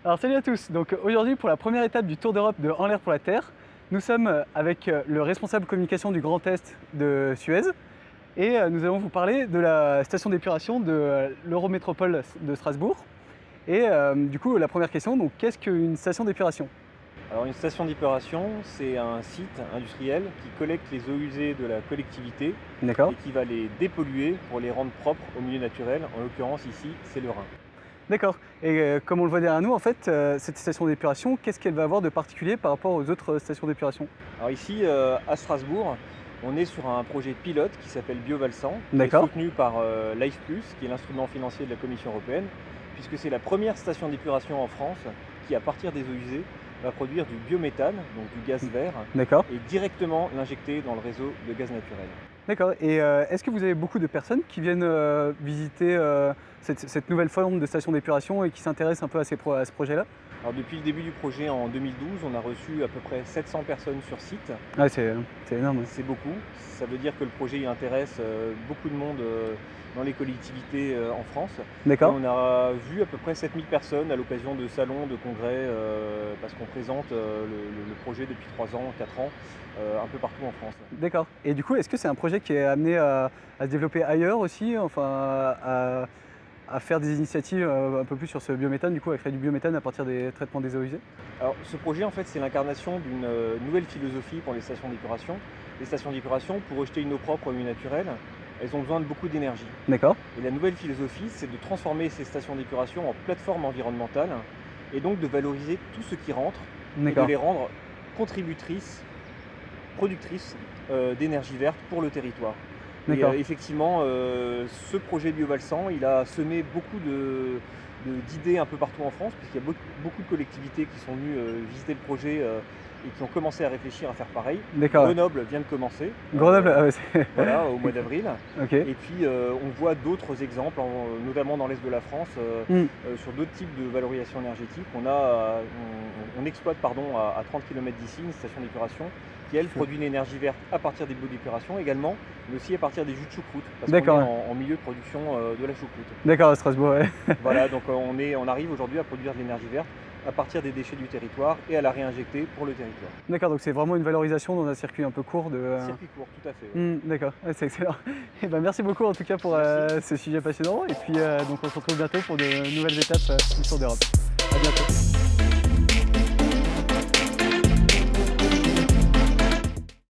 Alors salut à tous, donc aujourd'hui pour la première étape du Tour d'Europe de En l'air pour la Terre, nous sommes avec le responsable communication du Grand Est de Suez et nous allons vous parler de la station d'épuration de l'Eurométropole de Strasbourg. Et du coup la première question, donc qu'est-ce qu'une station d'épuration? Alors une station d'épuration, c'est un site industriel qui collecte les eaux usées de la collectivité D'accord. et qui va les dépolluer pour les rendre propres au milieu naturel. En l'occurrence ici, c'est le Rhin. D'accord. Et comme on le voit derrière nous, en fait, cette station d'épuration, qu'est-ce qu'elle va avoir de particulier par rapport aux autres stations d'épuration? Alors ici, à Strasbourg, on est sur un projet pilote qui s'appelle Biovalsan, qui est D'accord. soutenu par Life+, qui est l'instrument financier de la Commission européenne, puisque c'est la première station d'épuration en France qui, à partir des eaux usées, va produire du biométhane, donc du gaz vert, D'accord. et directement l'injecter dans le réseau de gaz naturel. D'accord. Et est-ce que vous avez beaucoup de personnes qui viennent visiter cette nouvelle forme de station d'épuration et qui s'intéressent un peu à ce projet-là? Alors depuis le début du projet en 2012, on a reçu à peu près 700 personnes sur site. Ah, c'est énorme. C'est beaucoup. Ça veut dire que le projet il intéresse beaucoup de monde dans les collectivités en France. Et D'accord. on a vu à peu près 7000 personnes à l'occasion de salons, de congrès, parce qu'on présente le projet depuis 3 ans, 4 ans, un peu partout en France. D'accord. Et du coup, est-ce que c'est un projet qui est amené à se développer ailleurs aussi, enfin à faire des initiatives un peu plus sur ce biométhane, du coup, à créer du biométhane à partir des traitements des eaux usées? Alors ce projet en fait c'est l'incarnation d'une nouvelle philosophie pour les stations d'épuration. Les stations d'épuration, pour rejeter une eau propre au milieu naturel, elles ont besoin de beaucoup d'énergie. D'accord. Et la nouvelle philosophie, c'est de transformer ces stations d'épuration en plateformes environnementales et donc de valoriser tout ce qui rentre et de D'accord. les rendre contributrices, productrices d'énergie verte pour le territoire. Et D'accord. effectivement, ce projet Biovalsan, il a semé beaucoup d'idées un peu partout en France, puisqu'il y a beaucoup de collectivités qui sont venues visiter le projet et qui ont commencé à réfléchir à faire pareil. D'accord. Grenoble vient de commencer. Grenoble, ah ouais, Voilà, au mois d'avril. Ok. Et puis on voit d'autres exemples, notamment dans l'est de la France, Hmm. sur d'autres types de valorisation énergétique. On exploite à 30 km d'ici une station d'épuration qui, elle, produit une énergie verte à partir des boues d'épuration également, mais aussi à partir des jus de choucroute, parce qu'on est D'accord. en milieu de production de la choucroute. D'accord, à Strasbourg, ouais. Voilà, donc on arrive aujourd'hui à produire de l'énergie verte à partir des déchets du territoire et à la réinjecter pour le territoire. D'accord, donc c'est vraiment une valorisation dans un circuit un peu court de. Circuit court, tout à fait. Ouais. D'accord, ouais, c'est excellent. Et ben, merci beaucoup en tout cas pour ce sujet passionnant. Et puis donc on se retrouve bientôt pour de nouvelles étapes du Tour d'Europe.